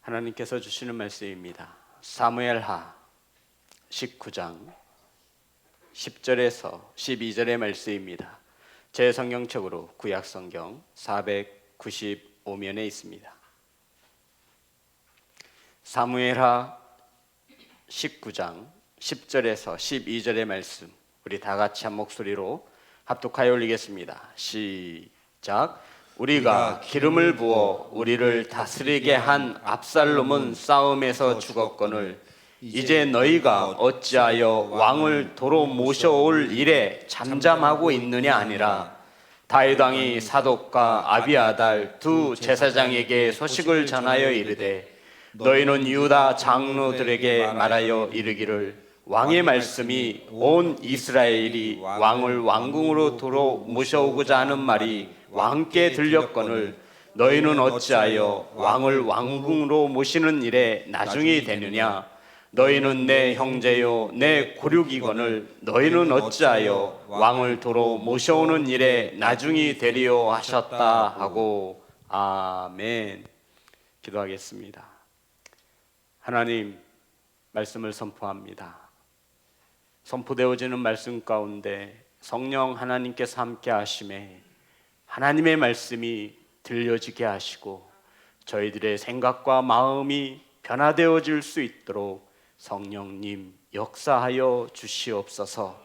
하나님께서 주시는 말씀입니다. 사무엘하 19장 10절에서 12절의 말씀입니다. 제 성경책으로 구약성경 495면에 있습니다. 사무엘하 19장 10절에서 12절의 말씀, 우리 다 같이 한 목소리로 합독하여 올리겠습니다. 시작. 우리가 기름을 부어 우리를 다스리게 한 압살롬은 싸움에서 죽었거늘 이제 너희가 어찌하여 왕을 도로 모셔올 일에 잠잠하고 있느냐 아니라 다윗 왕이 사독과 아비아달 두 제사장에게 소식을 전하여 이르되 너희는 유다 장로들에게 말하여 이르기를 왕의 말씀이 온 이스라엘이 왕을 왕궁으로 도로 모셔오고자 하는 말이 왕께 들렸거늘 너희는 어찌하여 왕을 왕궁으로 모시는 일에 나중이 되느냐? 너희는 내 형제요 내 고륙이거늘 너희는 어찌하여 왕을 도로 모셔오는 일에 나중이 되리요 하셨다 하고. 아멘. 기도하겠습니다. 하나님, 말씀을 선포합니다. 선포되어지는 말씀 가운데 성령 하나님께서 함께 하심에 하나님의 말씀이 들려지게 하시고 저희들의 생각과 마음이 변화되어질 수 있도록 성령님 역사하여 주시옵소서.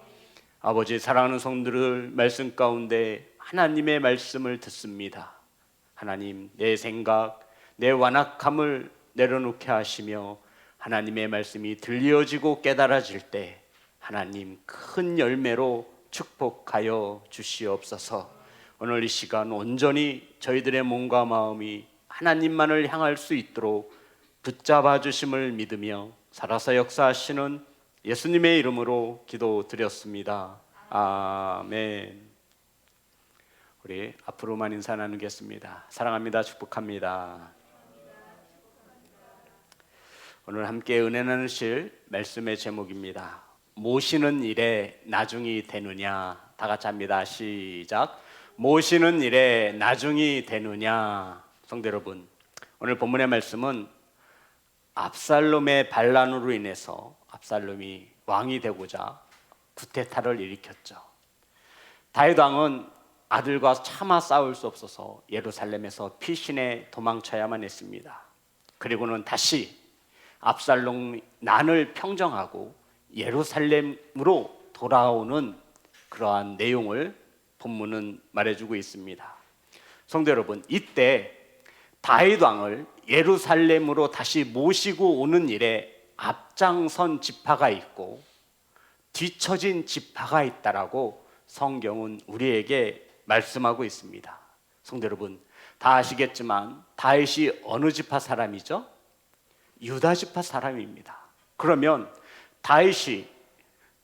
아버지, 사랑하는 성도들 말씀 가운데 하나님의 말씀을 듣습니다. 하나님, 내 생각, 내 완악함을 내려놓게 하시며 하나님의 말씀이 들려지고 깨달아질 때 하나님 큰 열매로 축복하여 주시옵소서. 오늘 이 시간 온전히 저희들의 몸과 마음이 하나님만을 향할 수 있도록 붙잡아 주심을 믿으며 살아서 역사하시는 예수님의 이름으로 기도드렸습니다. 아멘. 우리 앞으로만 인사 나누겠습니다. 사랑합니다. 축복합니다. 오늘 함께 은혜 나누실 말씀의 제목입니다. 모시는 일에 나중이 되느냐. 다 같이 합니다. 시작. 모시는 일에 나중이 되느냐. 성도 여러분, 오늘 본문의 말씀은 압살롬의 반란으로 인해서 압살롬이 왕이 되고자 쿠데타를 일으켰죠. 다윗 왕은 아들과 차마 싸울 수 없어서 예루살렘에서 피신해 도망쳐야만 했습니다. 그리고는 다시 압살롬 난을 평정하고 예루살렘으로 돌아오는 그러한 내용을 본문은 말해주고 있습니다. 성도 여러분, 이때 다윗 왕을 예루살렘으로 다시 모시고 오는 일에 앞장선 지파가 있고 뒤처진 지파가 있다라고 성경은 우리에게 말씀하고 있습니다. 성도 여러분, 다 아시겠지만 다윗이 어느 지파 사람이죠? 유다 지파 사람입니다. 그러면 다윗이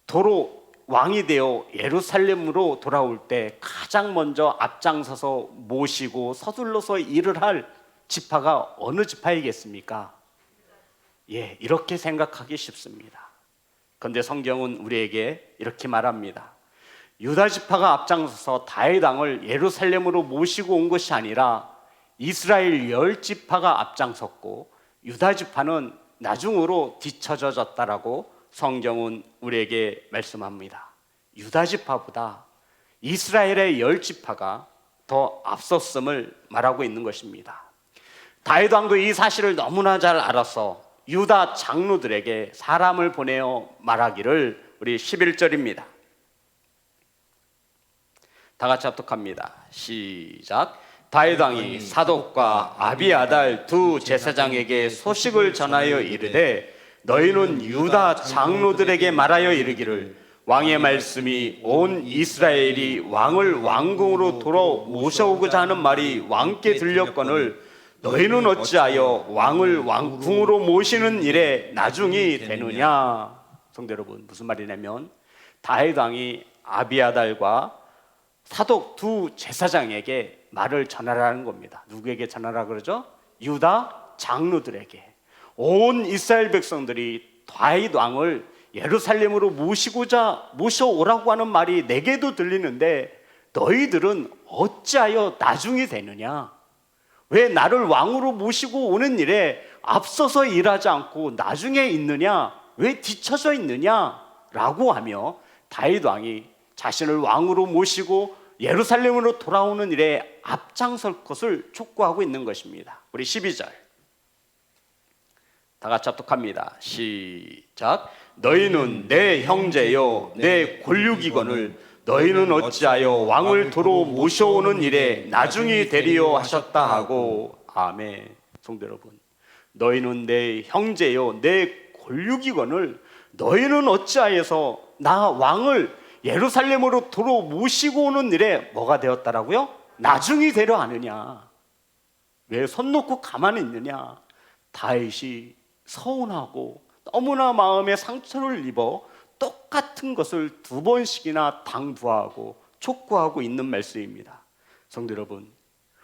도로 왕이 되어 예루살렘으로 돌아올 때 가장 먼저 앞장서서 모시고 서둘러서 일을 할 지파가 어느 지파이겠습니까? 이렇게 생각하기 쉽습니다. 그런데 성경은 우리에게 이렇게 말합니다. 유다 지파가 앞장서서 다윗 왕을 예루살렘으로 모시고 온 것이 아니라 이스라엘 10지파가 앞장섰고 유다 지파는 나중으로 뒤처졌다라고 성경은 우리에게 말씀합니다. 유다 지파보다 이스라엘의 10지파가 더 앞섰음을 말하고 있는 것입니다. 다윗 왕도 이 사실을 너무나 잘 알아서 유다 장로들에게 사람을 보내어 말하기를, 우리 11절입니다. 다 같이 합독합니다. 시작. 다윗 왕이 사독과 아비아달 두 제사장에게 소식을 전하여 이르되 너희는 유다 장로들에게 말하여 이르기를 왕의 말씀이 온 이스라엘이 왕을 왕궁으로 도로 모셔오고자 하는 말이 왕께 들렸거늘 너희는 어찌하여 왕을 왕궁으로 모시는 일에 나중이 되느냐. 성도 여러분, 무슨 말이냐면 다윗 왕이 아비아달과 사독 두 제사장에게 말을 전하라는 겁니다. 누구에게 전하라 그러죠? 유다 장로들에게. 온 이스라엘 백성들이 다윗 왕을 예루살렘으로 모셔오라고 하는 말이 내게도 들리는데 너희들은 어찌하여 나중이 되느냐? 왜 나를 왕으로 모시고 오는 일에 앞서서 일하지 않고 나중에 있느냐? 왜 뒤처져 있느냐라고 하며 다윗 왕이 자신을 왕으로 모시고 예루살렘으로 돌아오는 일에 앞장설 것을 촉구하고 있는 것입니다. 우리 12절 다 같이 합독합니다. 시작. 너희는 내 형제요 내 골육이거늘 너희는 어찌하여 왕을 도로 모셔오는 일에 나중이 되리요 하셨다 하고. 아멘. 성도 여러분, 너희는 내 형제요 내 골육이거늘 너희는 어찌하여서 나 왕을 예루살렘으로 도로 모시고 오는 일에 뭐가 되었다라고요? 나중이 되려 하느냐? 왜 손 놓고 가만히 있느냐? 다윗이 서운하고 너무나 마음에 상처를 입어 똑같은 것을 두 번씩이나 당부하고 촉구하고 있는 말씀입니다. 성도 여러분,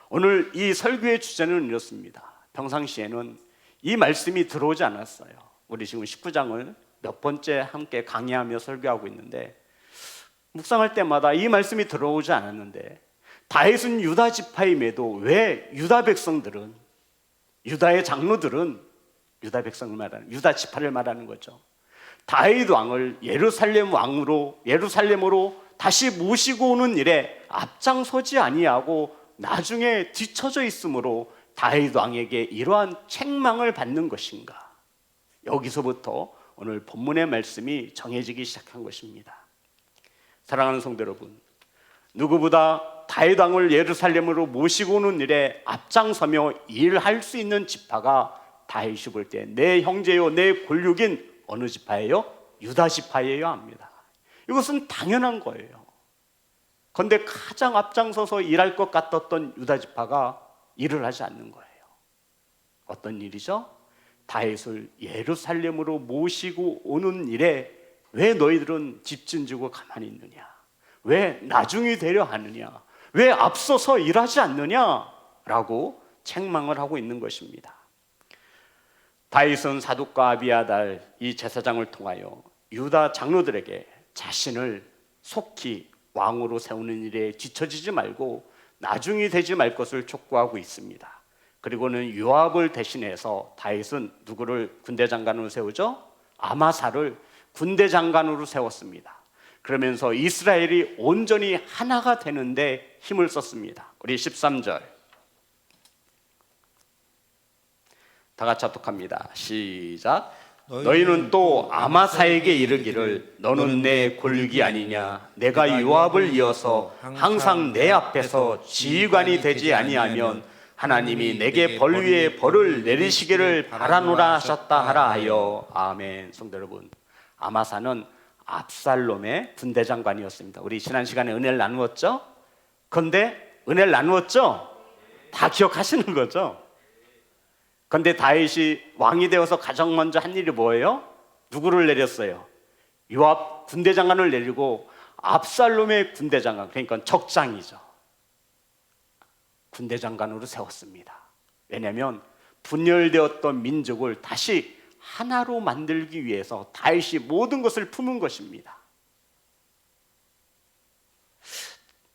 오늘 이 설교의 주제는 이렇습니다. 평상시에는 이 말씀이 들어오지 않았어요. 우리 지금 19장을 몇 번째 함께 강의하며 설교하고 있는데 묵상할 때마다 이 말씀이 들어오지 않았는데 다윗은 유다 지파임에도 왜 유다 백성들은, 유다의 장로들은 유다 백성을 말하는, 유다 지파를 말하는 거죠. 다윗 왕을 예루살렘으로 다시 모시고 오는 일에 앞장서지 아니하고 나중에 뒤처져 있으므로 다윗 왕에게 이러한 책망을 받는 것인가? 여기서부터 오늘 본문의 말씀이 정해지기 시작한 것입니다. 사랑하는 성도 여러분, 누구보다 다윗 왕을 예루살렘으로 모시고 오는 일에 앞장서며 일할 수 있는 지파가 다윗이 볼 때 내 형제요 내 골육인 어느 지파예요? 유다 지파예요 합니다. 이것은 당연한 거예요. 그런데 가장 앞장서서 일할 것 같았던 유다 지파가 일을 하지 않는 거예요. 어떤 일이죠? 다윗을 예루살렘으로 모시고 오는 일에 왜 너희들은 뒷짐지고 가만히 있느냐? 왜 나중이 되려 하느냐? 왜 앞서서 일하지 않느냐? 라고 책망을 하고 있는 것입니다. 다윗은 사독과 아비아달 이 제사장을 통하여 유다 장로들에게 자신을 속히 왕으로 세우는 일에 뒤처지지 말고 나중이 되지 말 것을 촉구하고 있습니다. 그리고는 요압을 대신해서 다윗은 누구를 군대 장관으로 세우죠? 아마사를 군대 장관으로 세웠습니다. 그러면서 이스라엘이 온전히 하나가 되는데 힘을 썼습니다. 우리 13절 다 같이 합독합니다. 시작. 너희는 또 아마사에게 이르기를 너는 내 골육이 아니냐? 내가 요압을 이어서 항상 내 앞에서 지휘관이 되지 아니하면 하나님이 내게 벌 위에 벌을 내리시기를 바라노라 하셨다 하라 하여. 아멘. 성도 여러분, 아마사는 압살롬의 군대 장관이었습니다. 우리 지난 시간에 은혜를 나누었죠? 그런데 은혜를 나누었죠? 다 기억하시는 거죠? 그런데 다윗이 왕이 되어서 가장 먼저 한 일이 뭐예요? 누구를 내렸어요? 요압 군대 장관을 내리고 압살롬의 군대 장관, 그러니까 적장이죠, 군대 장관으로 세웠습니다. 왜냐하면 분열되었던 민족을 다시 하나로 만들기 위해서 다윗이 모든 것을 품은 것입니다.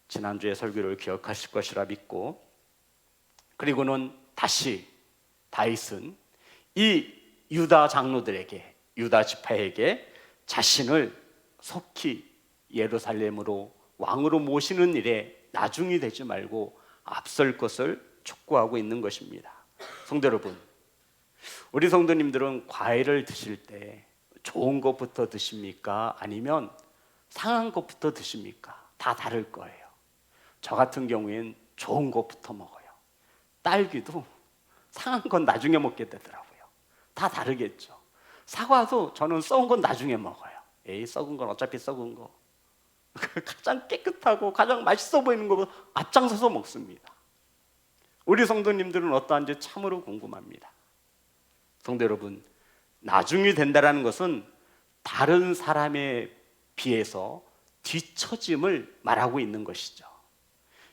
지난주의 설교를 기억하실 것이라 믿고, 그리고는 다시 다윗은 이 유다 장로들에게, 유다 지파에게 자신을 속히 예루살렘으로 왕으로 모시는 일에 나중이 되지 말고 앞설 것을 촉구하고 있는 것입니다. 성도 여러분, 우리 성도님들은 과일을 드실 때 좋은 것부터 드십니까? 아니면 상한 것부터 드십니까? 다 다를 거예요. 저 같은 경우엔 좋은 것부터 먹어요. 딸기도 상한 건 나중에 먹게 되더라고요. 다 다르겠죠. 사과도 저는 썩은 건 나중에 먹어요. 에이, 썩은 건 어차피 썩은 거. 가장 깨끗하고 가장 맛있어 보이는 거 앞장서서 먹습니다. 우리 성도님들은 어떠한지 참으로 궁금합니다. 성도 여러분, 나중이 된다는 것은 다른 사람에 비해서 뒤처짐을 말하고 있는 것이죠.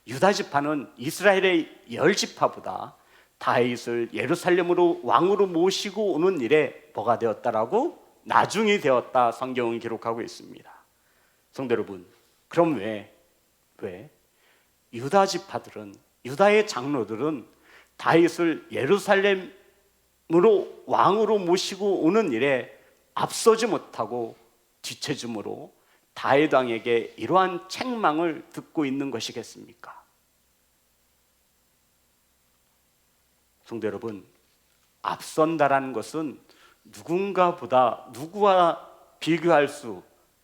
유다 지파는 이스라엘의 10지파보다 다윗을 예루살렘으로 왕으로 모시고 오는 일에 뭐가 되었다라고? 나중이 되었다, 성경은 기록하고 있습니다. 성도 여러분, 그럼 왜 유다 지파들은, 유다의 장로들은 다윗을 예루살렘 왕으로 모시고 오는 일에 앞서지 못하고 뒤처짐으로 다윗 왕에게 이러한 책망을 듣고 있는 것이겠습니까? 성도 여러분, 앞선다라는 것은 누구와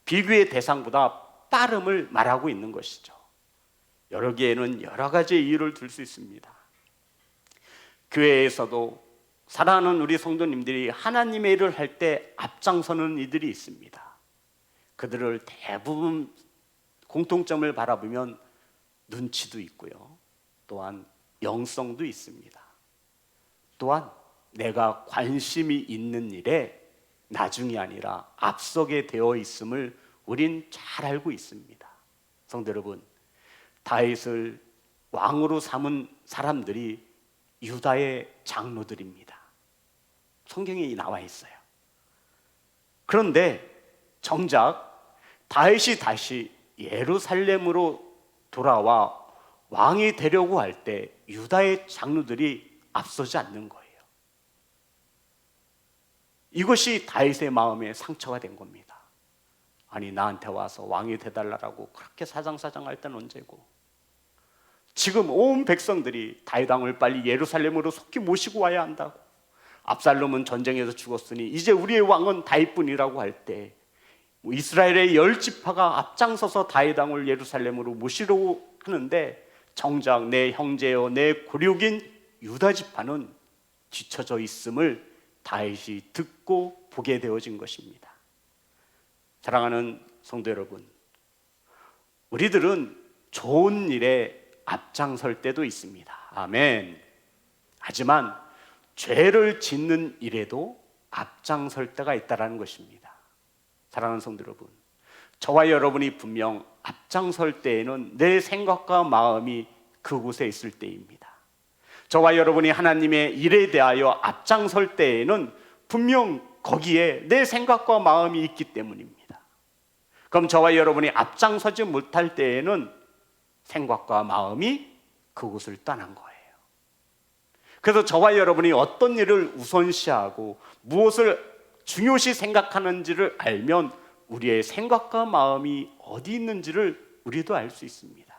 비교의 대상보다 빠름을 말하고 있는 것이죠. 여러 개에는 여러 가지 이유를 들 수 있습니다. 교회에서도 사랑하는 우리 성도님들이 하나님의 일을 할 때 앞장서는 이들이 있습니다. 그들을 대부분 공통점을 바라보면 눈치도 있고요, 또한 영성도 있습니다. 또한 내가 관심이 있는 일에 나중이 아니라 앞서게 되어 있음을 우린 잘 알고 있습니다. 성도 여러분, 다윗을 왕으로 삼은 사람들이 유다의 장로들입니다. 성경에 나와 있어요. 그런데 정작 다윗이 다시 예루살렘으로 돌아와 왕이 되려고 할 때 유다의 장로들이 앞서지 않는 거예요. 이것이 다윗의 마음에 상처가 된 겁니다. 아니, 나한테 와서 왕이 되달라고 그렇게 사장사장할 때는 언제고, 지금 온 백성들이 다윗 왕을 빨리 예루살렘으로 속히 모시고 와야 한다고, 압살롬은 전쟁에서 죽었으니 이제 우리의 왕은 다윗뿐이라고 할 때 이스라엘의 10지파가 앞장서서 다윗 왕을 예루살렘으로 모시려고 하는데 정작 내 형제여 내 고륙인 유다 지파는 뒤처져 있음을 다윗이 듣고 보게 되어진 것입니다. 사랑하는 성도 여러분, 우리들은 좋은 일에 앞장설 때도 있습니다. 아멘. 하지만 죄를 짓는 일에도 앞장설 때가 있다는 것입니다. 사랑하는 성도 여러분, 저와 여러분이 분명 앞장설 때에는 내 생각과 마음이 그곳에 있을 때입니다. 저와 여러분이 하나님의 일에 대하여 앞장설 때에는 분명 거기에 내 생각과 마음이 있기 때문입니다. 그럼 저와 여러분이 앞장서지 못할 때에는 생각과 마음이 그곳을 떠난 거예요. 그래서 저와 여러분이 어떤 일을 우선시하고 무엇을 중요시 생각하는지를 알면 우리의 생각과 마음이 어디 있는지를 우리도 알 수 있습니다.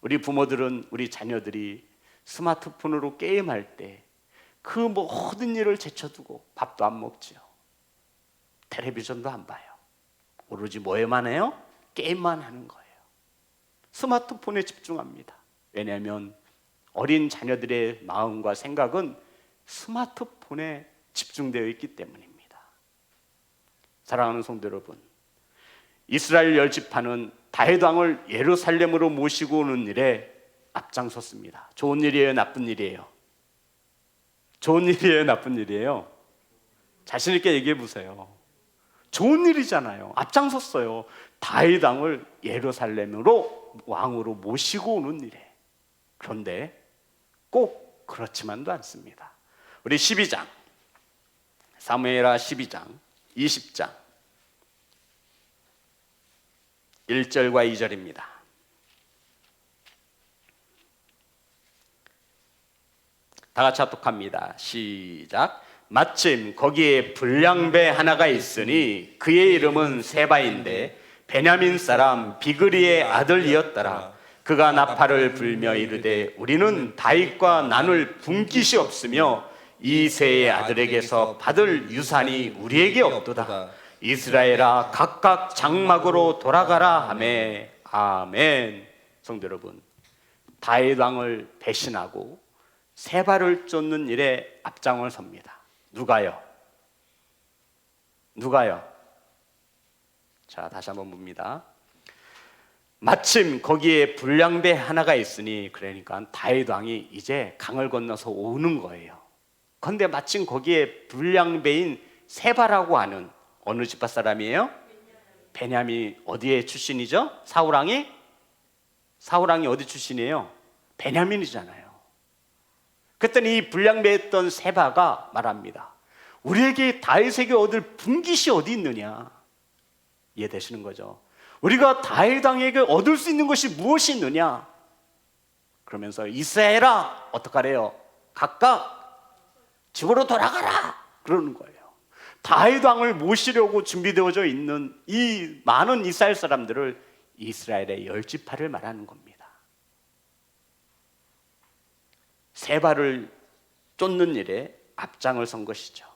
우리 부모들은 우리 자녀들이 스마트폰으로 게임할 때 그 모든 일을 제쳐두고 밥도 안 먹지요. 텔레비전도 안 봐요. 오로지 뭐에만 해요? 게임만 하는 거예요. 스마트폰에 집중합니다. 왜냐하면 어린 자녀들의 마음과 생각은 스마트폰에 집중되어 있기 때문입니다. 사랑하는 성도 여러분, 이스라엘 10지파는 다윗 왕을 예루살렘으로 모시고 오는 일에 앞장섰습니다. 좋은 일이에요, 나쁜 일이에요? 좋은 일이에요, 나쁜 일이에요? 자신 있게 얘기해 보세요. 좋은 일이잖아요. 앞장섰어요. 다윗 왕을 예루살렘으로 왕으로 모시고 오는 일에. 그런데 꼭 그렇지만도 않습니다. 우리 12장, 사무엘하 12장 20장 1절과 2절입니다. 다 같이 합독합니다. 시작. 마침 거기에 불량배 하나가 있으니 그의 이름은 세바인데 베냐민 사람 비그리의 아들이었더라. 그가 나팔을 불며 이르되 우리는 다윗과 나눌 분깃이 없으며 이새의 아들에게서 받을 유산이 우리에게 없도다. 이스라엘아 각각 장막으로 돌아가라 하매. 아멘. 성도 여러분, 다윗 왕을 배신하고 세바를 쫓는 일에 앞장을 섭니다. 누가요? 자, 다시 한번 봅니다. 마침 거기에 불량배 하나가 있으니, 그러니까 다윗 왕이 이제 강을 건너서 오는 거예요. 그런데 마침 거기에 불량배인 세바라고 하는 어느 지파 사람이에요? 베냐민. 어디의 출신이죠? 사울왕이 어디 출신이에요? 베냐민이잖아요. 그랬더니 이 불량배했던 세바가 말합니다. 우리에게 다윗에게 얻을 분깃이 어디 있느냐? 이해되시는 거죠? 우리가 다윗 왕에게 얻을 수 있는 것이 무엇이 있느냐? 그러면서 이스라엘아 어떡하래요? 각각 집으로 돌아가라 그러는 거예요. 다윗 왕을 모시려고 준비되어져 있는 이 많은 이스라엘 사람들을 이스라엘의 열 지파를 말하는 겁니다. 세바를 쫓는 일에 앞장을 선 것이죠.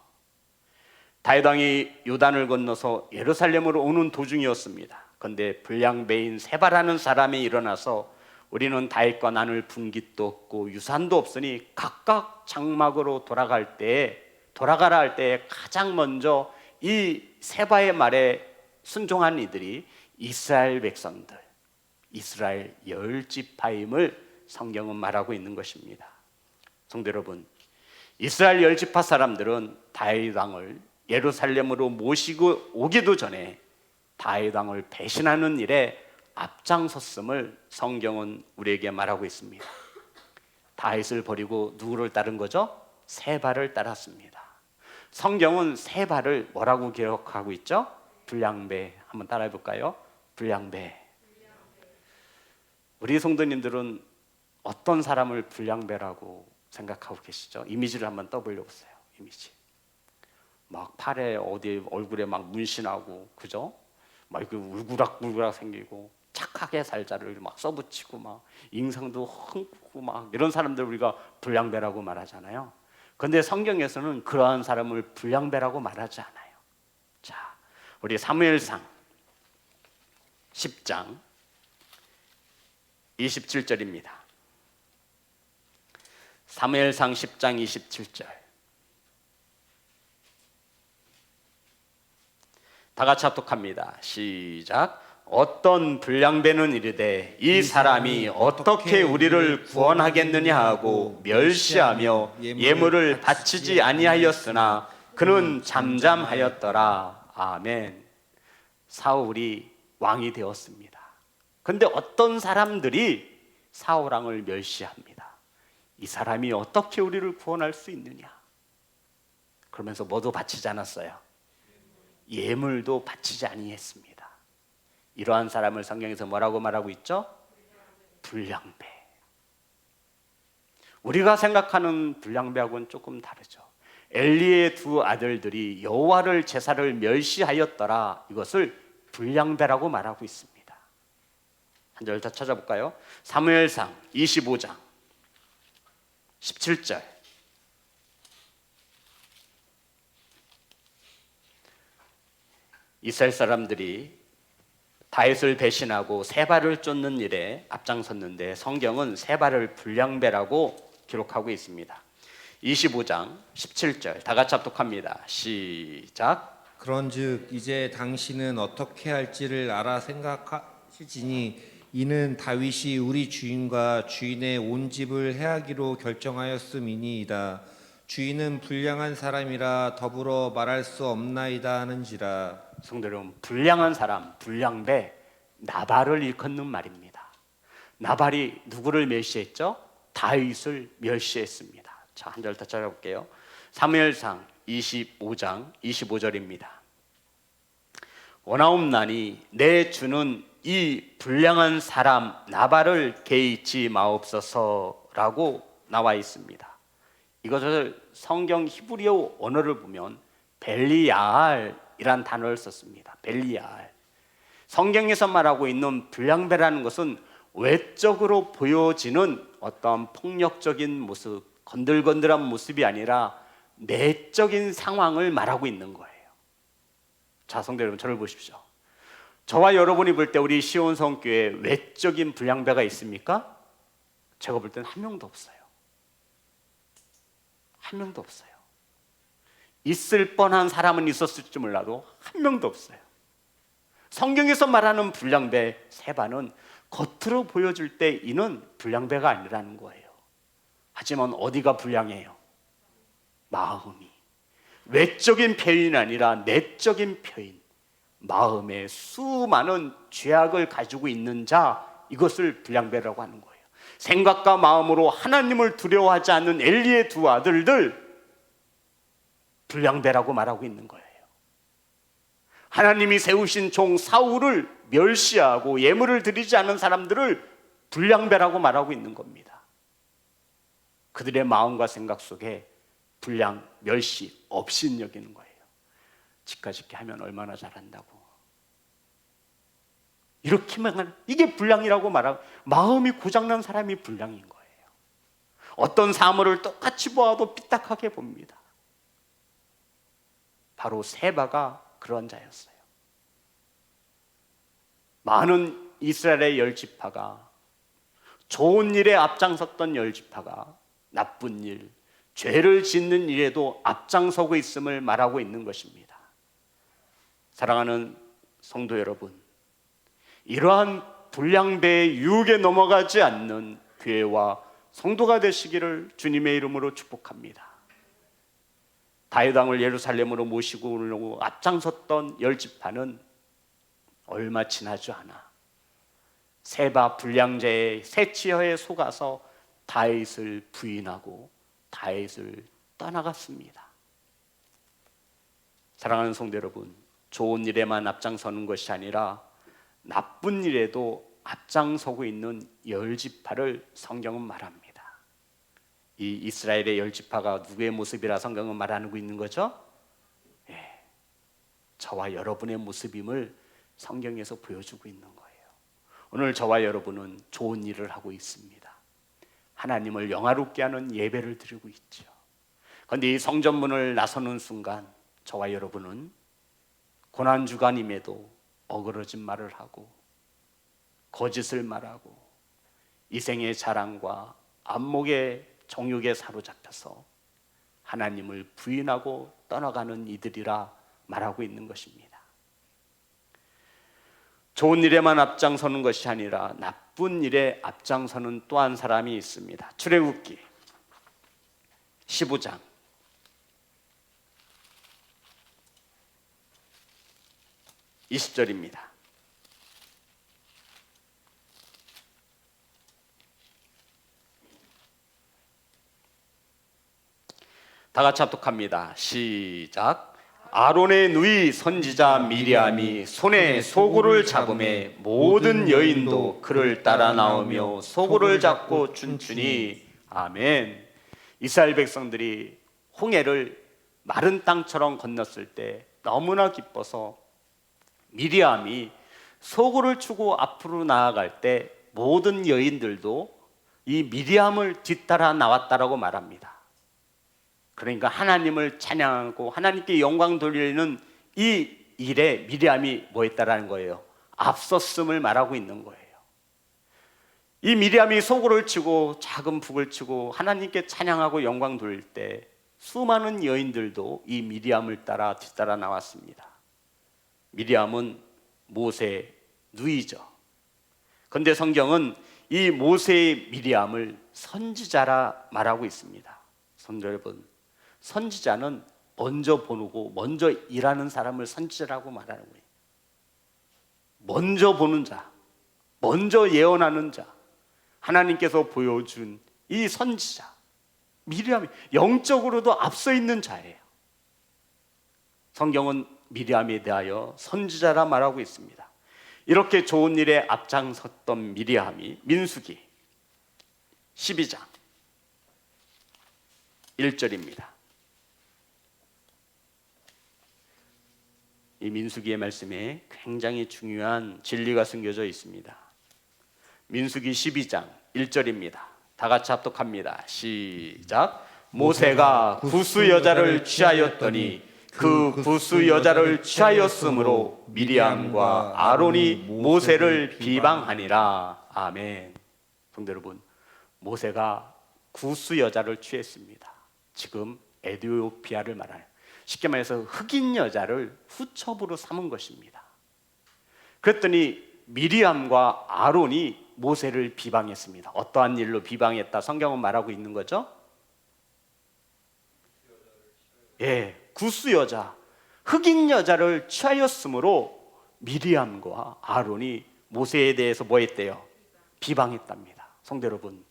다윗 왕이 요단을 건너서 예루살렘으로 오는 도중이었습니다. 그런데 불량배인 세바라는 사람이 일어나서 우리는 다윗과 나눌 분깃도 없고 유산도 없으니 각각 장막으로 돌아가라 할 때 가장 먼저 이 세바의 말에 순종한 이들이 이스라엘 백성들, 이스라엘 열 지파임을 성경은 말하고 있는 것입니다. 성도 여러분, 이스라엘 열 지파 사람들은 다윗 왕을 예루살렘으로 모시고 오기도 전에 다윗 왕을 배신하는 일에 앞장섰음을 성경은 우리에게 말하고 있습니다. 다윗을 버리고 누구를 따른 거죠? 세바를 따랐습니다. 성경은 세바를 뭐라고 기록하고 있죠? 불량배. 한번 따라해 볼까요? 불량배. 우리 성도님들은 어떤 사람을 불량배라고 생각하고 계시죠? 이미지를 한번 떠보려 보세요. 이미지. 막 팔에 어디 얼굴에 막 문신하고, 그죠? 막 이렇게 울그락불그락 생기고 착하게 살자를 막 써붙이고 막 인상도 흥고 막 이런 사람들 우리가 불량배라고 말하잖아요. 그런데 성경에서는 그러한 사람을 불량배라고 말하지 않아요. 자, 우리 사무엘상 10장 27절입니다. 사무엘상 10장 27절. 다 같이 합독합니다. 시작. 어떤 불량배는 이르되 이 사람이 어떻게 우리를 구원하겠느냐 하고 멸시하며 예물을 바치지 아니하였으나 그는 잠잠하였더라. 아멘. 사울이 왕이 되었습니다. 그런데 어떤 사람들이 사울 왕을 멸시합니다. 이 사람이 어떻게 우리를 구원할 수 있느냐. 그러면서 뭐도 바치지 않았어요. 예물도 바치지 아니했습니다. 이러한 사람을 성경에서 뭐라고 말하고 있죠? 불량배. 우리가 생각하는 불량배하고는 조금 다르죠. 엘리의 두 아들들이 여호와를 제사를 멸시하였더라. 이것을 불량배라고 말하고 있습니다. 한 절 더 찾아볼까요? 사무엘상 25장 17절. 이스라엘 사람들이 다윗을 배신하고 세바를 쫓는 일에 앞장섰는데 성경은 세바를 불량배라고 기록하고 있습니다. 25장 17절 다 같이 합독합니다. 시작. 그런즉 이제 당신은 어떻게 할지를 알아 생각하시지니 이는 다윗이 우리 주인과 주인의 온 집을 해하기로 결정하였음이니이다. 주인은 불량한 사람이라 더불어 말할 수 없나이다 하는지라. 성도 여러분, 불량한 사람, 불량배, 나발을 일컫는 말입니다. 나발이 누구를 멸시했죠? 다윗을 멸시했습니다. 자, 한 절 더 찾아볼게요. 사무엘상 25장 25절입니다. 원하옵나니 내 주는 이 불량한 사람 나발을 개의치 마옵소서라고 나와 있습니다. 이것을 성경 히브리어 언어를 보면 벨리야알이란 단어를 썼습니다. 벨리야알. 성경에서 말하고 있는 불량배라는 것은 외적으로 보여지는 어떤 폭력적인 모습, 건들건들한 모습이 아니라 내적인 상황을 말하고 있는 거예요. 자, 성도 여러분, 저를 보십시오. 저와 여러분이 볼 때 우리 시온성교회에 외적인 불량배가 있습니까? 제가 볼 때는 한 명도 없어요. 한 명도 없어요. 있을 뻔한 사람은 있었을지 몰라도 한 명도 없어요. 성경에서 말하는 불량배 세바는 겉으로 보여줄 때 이는 불량배가 아니라는 거예요. 하지만 어디가 불량해요? 마음이. 외적인 표현이 아니라 내적인 표현. 마음에 수많은 죄악을 가지고 있는 자, 이것을 불량배라고 하는 거예요. 생각과 마음으로 하나님을 두려워하지 않는 엘리의 두 아들들, 불량배라고 말하고 있는 거예요. 하나님이 세우신 종 사울을 멸시하고 예물을 드리지 않은 사람들을 불량배라고 말하고 있는 겁니다. 그들의 마음과 생각 속에 불량, 멸시, 없인 여기는 거예요. 집가짓기 하면 얼마나 잘한다고. 이렇게만 이게 불량이라고 말하고, 마음이 고장난 사람이 불량인 거예요. 어떤 사물을 똑같이 보아도 삐딱하게 봅니다. 바로 세바가 그런 자였어요. 많은 이스라엘의 10지파가, 좋은 일에 앞장섰던 10지파가 나쁜 일, 죄를 짓는 일에도 앞장서고 있음을 말하고 있는 것입니다. 사랑하는 성도 여러분, 이러한 불량배의 유혹에 넘어가지 않는 교회와 성도가 되시기를 주님의 이름으로 축복합니다. 다윗 왕을 예루살렘으로 모시고 오려고 앞장섰던 10지파는 얼마 지나지 않아 세바 불량자의 세치혀에 속아서 다윗을 부인하고 다윗을 떠나갔습니다. 사랑하는 성도 여러분, 좋은 일에만 앞장서는 것이 아니라 나쁜 일에도 앞장서고 있는 10지파를 성경은 말합니다. 이 이스라엘의 10지파가 누구의 모습이라 성경은 말하고 있는 거죠? 예, 저와 여러분의 모습임을 성경에서 보여주고 있는 거예요. 오늘 저와 여러분은 좋은 일을 하고 있습니다. 하나님을 영화롭게 하는 예배를 드리고 있죠. 그런데 이 성전문을 나서는 순간 저와 여러분은 고난주간임에도 어그러진 말을 하고 거짓을 말하고 이생의 자랑과 안목의 정욕에 사로잡혀서 하나님을 부인하고 떠나가는 이들이라 말하고 있는 것입니다. 좋은 일에만 앞장서는 것이 아니라 나쁜 일에 앞장서는 또 한 사람이 있습니다. 출애굽기 15장 20절입니다. 다 같이 합독합니다. 시작. 아론의 누이 선지자 미리암이 손에 소굴을 잡음에 모든 여인도 그를 따라 나오며 소굴을 잡고 춤추니. 아멘. 이스라엘 백성들이 홍해를 마른 땅처럼 건넜을 때 너무나 기뻐서 미리암이 소굴을 추고 앞으로 나아갈 때 모든 여인들도 이 미리암을 뒤따라 나왔다라고 말합니다. 그러니까 하나님을 찬양하고 하나님께 영광 돌리는 이 일에 미리암이 뭐 했다라는 거예요? 앞섰음을 말하고 있는 거예요. 이 미리암이 소굴을 치고 작은 북을 치고 하나님께 찬양하고 영광 돌릴 때 수많은 여인들도 이 미리암을 따라 뒤따라 나왔습니다. 미리암은 모세의 누이죠. 그런데 성경은 이 모세의 미리암을 선지자라 말하고 있습니다. 성도 여러분, 선지자는 먼저 보고 먼저 일하는 사람을 선지자라고 말하는 거예요. 먼저 보는 자, 먼저 예언하는 자, 하나님께서 보여준 이 선지자 미리암이 영적으로도 앞서 있는 자예요. 성경은 미리암에 대하여 선지자라 말하고 있습니다. 이렇게 좋은 일에 앞장섰던 미리암이 민수기 12장 1절입니다. 이 민수기의 말씀에 굉장히 중요한 진리가 숨겨져 있습니다. 민수기 12장 1절입니다. 다 같이 합독합니다. 시작. 모세가 구스 여자를 취하였더니 그 구스 여자를 취하였으므로 미리암과 아론이 모세를 비방하니라. 아멘. 성도 여러분, 모세가 구스 여자를 취했습니다. 지금 에티오피아를 말하는, 쉽게 말해서 흑인 여자를 후첩으로 삼은 것입니다. 그랬더니 미리암과 아론이 모세를 비방했습니다. 어떠한 일로 비방했다 성경은 말하고 있는 거죠? 예, 구스 여자, 흑인 여자를 취하였으므로 미리암과 아론이 모세에 대해서 뭐 했대요? 비방했답니다. 성도 여러분,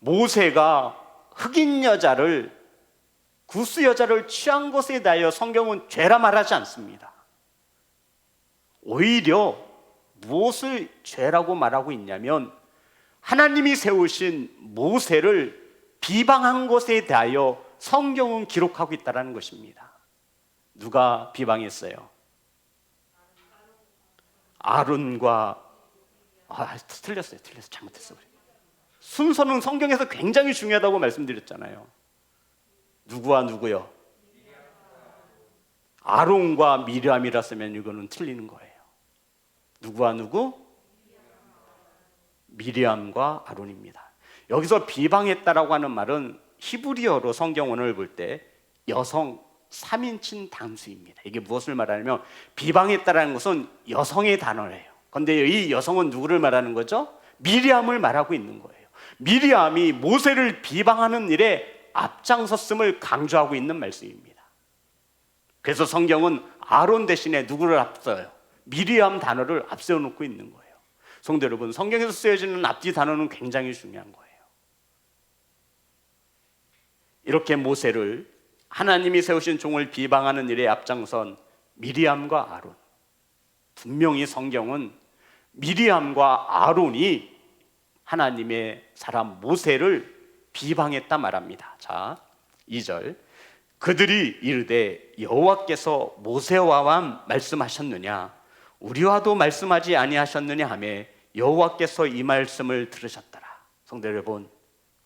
모세가 흑인 여자를, 구스 여자를 취한 것에 대하여 성경은 죄라 말하지 않습니다. 오히려 무엇을 죄라고 말하고 있냐면 하나님이 세우신 모세를 비방한 것에 대하여 성경은 기록하고 있다는 것입니다. 누가 비방했어요? 아론과 틀렸어요. 잘못했어. 순서는 성경에서 굉장히 중요하다고 말씀드렸잖아요. 누구와 누구요? 아론과 미리암이라 쓰면 이거는 틀리는 거예요. 누구와 누구? 미리암과 아론입니다. 여기서 비방했다라고 하는 말은 히브리어로 성경원을 볼 때 여성 3인칭 단수입니다. 이게 무엇을 말하냐면 비방했다라는 것은 여성의 단어예요. 그런데 이 여성은 누구를 말하는 거죠? 미리암을 말하고 있는 거예요. 미리암이 모세를 비방하는 일에 앞장섰음을 강조하고 있는 말씀입니다. 그래서 성경은 아론 대신에 누구를 앞서요? 미리암 단어를 앞세워 놓고 있는 거예요. 성도 여러분, 성경에서 쓰여지는 앞뒤 단어는 굉장히 중요한 거예요. 이렇게 모세를 하나님이 세우신 종을 비방하는 일에 앞장선 미리암과 아론, 분명히 성경은 미리암과 아론이 하나님의 사람 모세를 비방했다 말합니다. 자, 2절. 그들이 이르되 여호와께서 모세와만 말씀하셨느냐 우리와도 말씀하지 아니하셨느냐 하매 여호와께서 이 말씀을 들으셨더라. 성도 여러분,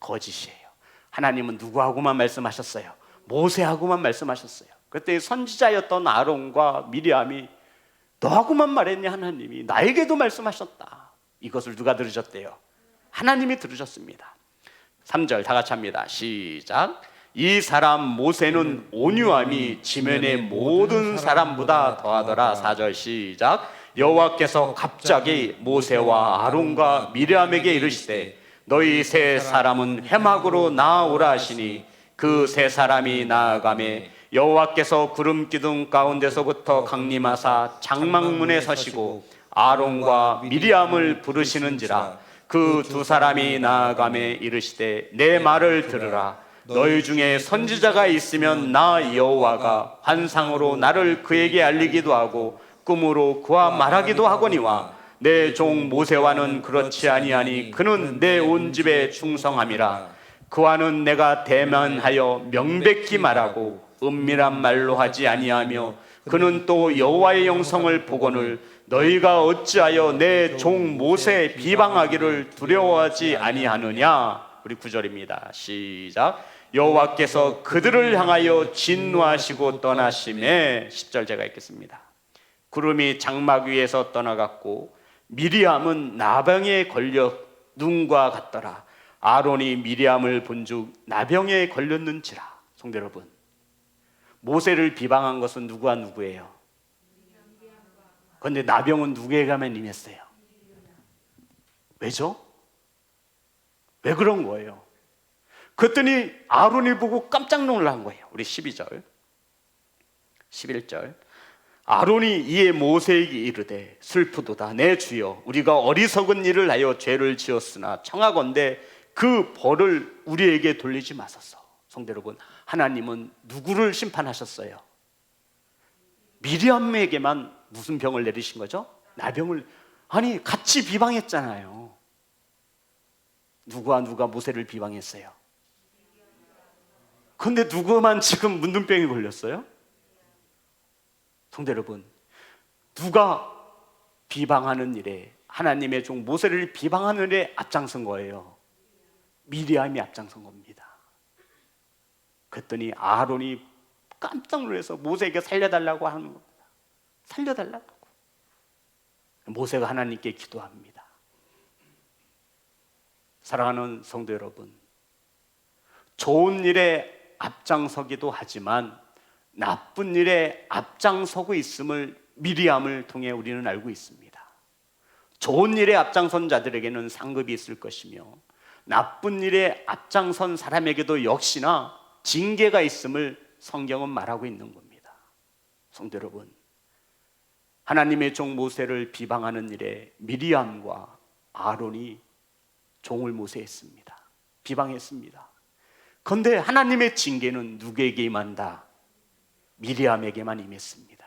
거짓이에요. 하나님은 누구하고만 말씀하셨어요? 모세하고만 말씀하셨어요. 그때 선지자였던 아론과 미리암이 너하고만 말했냐? 하나님이 나에게도 말씀하셨다. 이것을 누가 들으셨대요? 하나님이 들으셨습니다. 3절 다 같이 합니다. 시작. 이 사람 모세는 온유함이 지면의 모든 사람보다 더하더라. 4절 시작. 여호와께서 갑자기 모세와 아론과 미리암에게 이르시되 너희 세 사람은 해막으로 나아오라 하시니 그 세 사람이 나아가매 여호와께서 구름 기둥 가운데서부터 강림하사 장막문에 서시고 아론과 미리암을 부르시는지라. 그 두 사람이 나아가매 이르시되 내 말을 들으라. 너희 중에 선지자가 있으면 나 여호와가 환상으로 나를 그에게 알리기도 하고 꿈으로 그와 말하기도 하거니와 내 종 모세와는 그렇지 아니하니 그는 내 온 집에 충성함이라. 그와는 내가 대면하여 명백히 말하고 은밀한 말로 하지 아니하며 그는 또 여호와의 영성을 보거늘 너희가 어찌하여 내 종 모세 비방하기를 두려워하지 아니하느냐. 우리 9절입니다. 시작. 여호와께서 그들을 향하여 진노하시고 떠나심에 10절 제가 읽겠습니다. 구름이 장막 위에서 떠나갔고 미리암은 나병에 걸려 눈과 같더라. 아론이 미리암을 본즉 나병에 걸렸는지라. 성도 여러분, 모세를 비방한 것은 누구와 누구예요? 그런데 나병은 누구에게만 임했어요? 왜죠? 왜 그런 거예요? 그랬더니 아론이 보고 깜짝 놀란 거예요. 우리 12절 11절. 아론이 이에 모세에게 이르되 슬프도다 내 주여 우리가 어리석은 일을 하여 죄를 지었으나 청하건대 그 벌을 우리에게 돌리지 마소서. 성도 여러분, 하나님은 누구를 심판하셨어요? 미리암에게만 무슨 병을 내리신 거죠? 나병을. 아니 같이 비방했잖아요. 누가 모세를 비방했어요? 그런데 누구만 지금 문둥병이 걸렸어요? 성도 여러분, 누가 비방하는 일에 하나님의 종 모세를 비방하는 일에 앞장선 거예요? 미리암이 앞장선 겁니다. 그랬더니 아론이 깜짝 놀라서 모세에게 살려달라고 하는 겁니다. 살려달라고. 모세가 하나님께 기도합니다. 사랑하는 성도 여러분, 좋은 일에 앞장서기도 하지만 나쁜 일에 앞장서고 있음을 미리암을 통해 우리는 알고 있습니다. 좋은 일에 앞장선 자들에게는 상급이 있을 것이며 나쁜 일에 앞장선 사람에게도 역시나 징계가 있음을 성경은 말하고 있는 겁니다. 성도 여러분, 하나님의 종 모세를 비방하는 일에 미리암과 아론이 종을 모세했습니다. 비방했습니다. 그런데 하나님의 징계는 누구에게 임한다? 미리암에게만 임했습니다.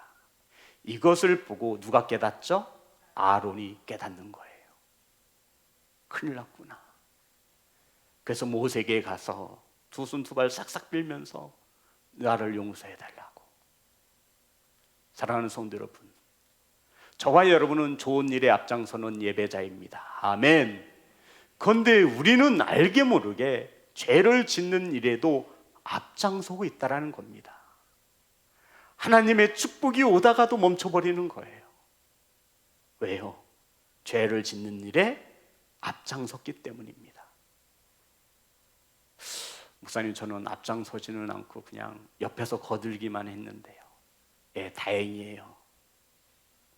이것을 보고 누가 깨닫죠? 아론이 깨닫는 거예요. 큰일 났구나. 그래서 모세에게 가서 두 손 두 발 싹싹 빌면서 나를 용서해 달라고. 사랑하는 성도 여러분, 저와 여러분은 좋은 일에 앞장서는 예배자입니다. 아멘. 그런데 우리는 알게 모르게 죄를 짓는 일에도 앞장서고 있다는 겁니다. 하나님의 축복이 오다가도 멈춰버리는 거예요. 왜요? 죄를 짓는 일에 앞장섰기 때문입니다. 목사님, 저는 앞장서지는 않고 그냥 옆에서 거들기만 했는데요. 예, 다행이에요.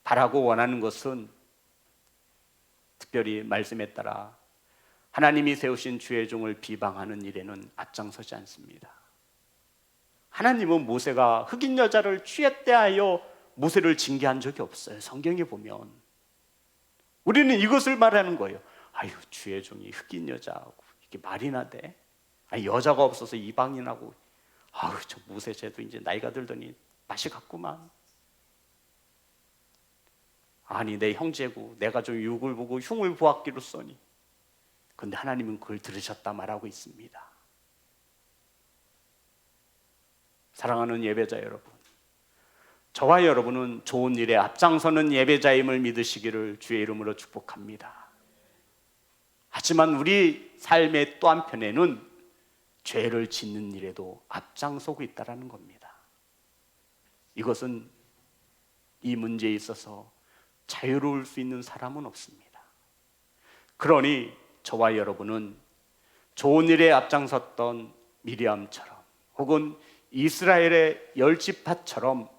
바라고 원하는 것은 특별히 말씀에 따라 하나님이 세우신 주의 종을 비방하는 일에는 앞장서지 않습니다. 하나님은 모세가 흑인 여자를 취했대 하여 모세를 징계한 적이 없어요. 성경에 보면. 우리는 이것을 말하는 거예요. 아유, 주의 종이 흑인 여자하고 이게 말이나 돼? 아니, 여자가 없어서 이방인하고, 아유, 저 모세 쟤도 이제 나이가 들더니 맛이 갔구만. 아니, 내 형제고 내가 좀 육을 보고 흉을 보았기로 써니. 그런데 하나님은 그걸 들으셨다 말하고 있습니다. 사랑하는 예배자 여러분, 저와 여러분은 좋은 일에 앞장서는 예배자임을 믿으시기를 주의 이름으로 축복합니다. 하지만 우리 삶의 또 한편에는 죄를 짓는 일에도 앞장서고 있다는 겁니다. 이것은 이 문제에 있어서 자유로울 수 있는 사람은 없습니다. 그러니 저와 여러분은 좋은 일에 앞장섰던 미리암처럼 혹은 이스라엘의 열지파처럼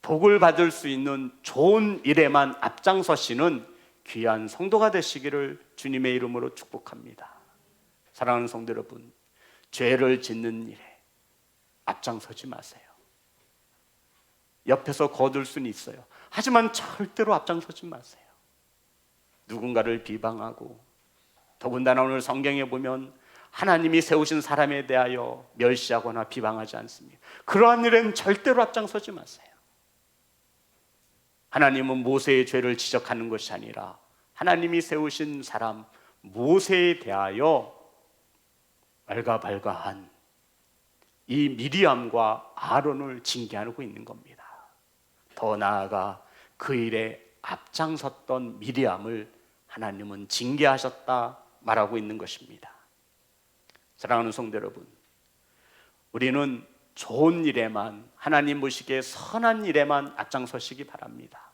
복을 받을 수 있는 좋은 일에만 앞장서시는 귀한 성도가 되시기를 주님의 이름으로 축복합니다. 사랑하는 성도 여러분, 죄를 짓는 일에 앞장서지 마세요. 옆에서 거둘 수는 있어요. 하지만 절대로 앞장서지 마세요. 누군가를 비방하고, 더군다나 오늘 성경에 보면 하나님이 세우신 사람에 대하여 멸시하거나 비방하지 않습니다. 그러한 일에는 절대로 앞장서지 마세요. 하나님은 모세의 죄를 지적하는 것이 아니라 하나님이 세우신 사람 모세에 대하여 발가발가한 이 미리암과 아론을 징계하고 있는 겁니다. 더 나아가 그 일에 앞장섰던 미리암을 하나님은 징계하셨다 말하고 있는 것입니다. 사랑하는 성도 여러분, 우리는 좋은 일에만, 하나님 보시기에 선한 일에만 앞장서시기 바랍니다.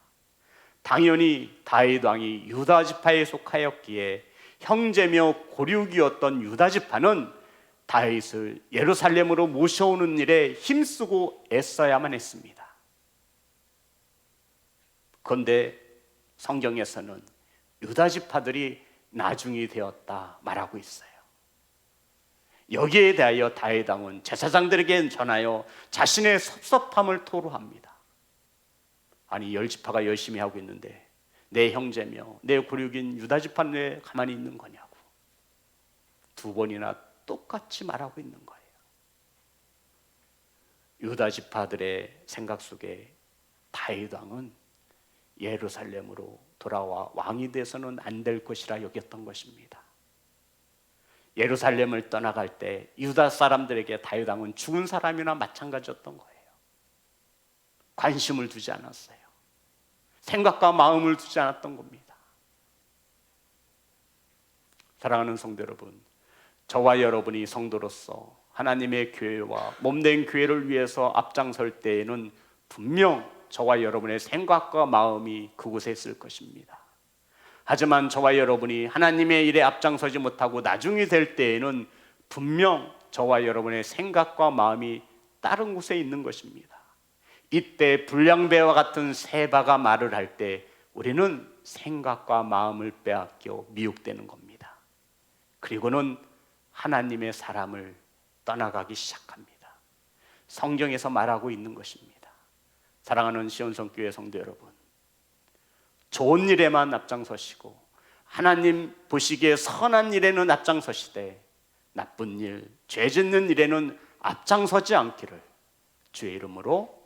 당연히 다윗 왕이 유다 지파에 속하였기에 형제며 고륙이었던 유다 지파는 다윗을 예루살렘으로 모셔오는 일에 힘쓰고 애써야만 했습니다. 그런데 성경에서는 유다 지파들이 나중이 되었다 말하고 있어요. 여기에 대하여 다윗 왕은 제사장들에게 전하여 자신의 섭섭함을 토로합니다. 아니, 열 지파가 열심히 하고 있는데 내 형제며 내 고륙인 유다 지파는 왜 가만히 있는 거냐고 두 번이나 똑같이 말하고 있는 거예요. 유다 지파들의 생각 속에 다윗 왕은 예루살렘으로 돌아와 왕이 돼서는 안 될 것이라 여겼던 것입니다. 예루살렘을 떠나갈 때 유다 사람들에게 다윗 왕은 죽은 사람이나 마찬가지였던 거예요. 관심을 두지 않았어요. 생각과 마음을 두지 않았던 겁니다. 사랑하는 성도 여러분, 저와 여러분이 성도로서 하나님의 교회와 몸된 교회를 위해서 앞장설 때에는 분명 저와 여러분의 생각과 마음이 그곳에 있을 것입니다. 하지만 저와 여러분이 하나님의 일에 앞장서지 못하고 나중이 될 때에는 분명 저와 여러분의 생각과 마음이 다른 곳에 있는 것입니다. 이때 불량배와 같은 세바가 말을 할 때 우리는 생각과 마음을 빼앗겨 미혹되는 겁니다. 그리고는 하나님의 사람을 떠나가기 시작합니다. 성경에서 말하고 있는 것입니다. 사랑하는 시온성교회 성도 여러분, 좋은 일에만 앞장서시고 하나님 보시기에 선한 일에는 앞장서시되 나쁜 일, 죄 짓는 일에는 앞장서지 않기를 주의 이름으로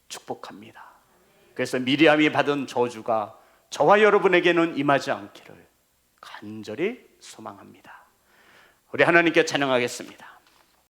축복합니다. 그래서 미리암이 받은 저주가 저와 여러분에게는 임하지 않기를 간절히 소망합니다. 우리 하나님께 찬양하겠습니다.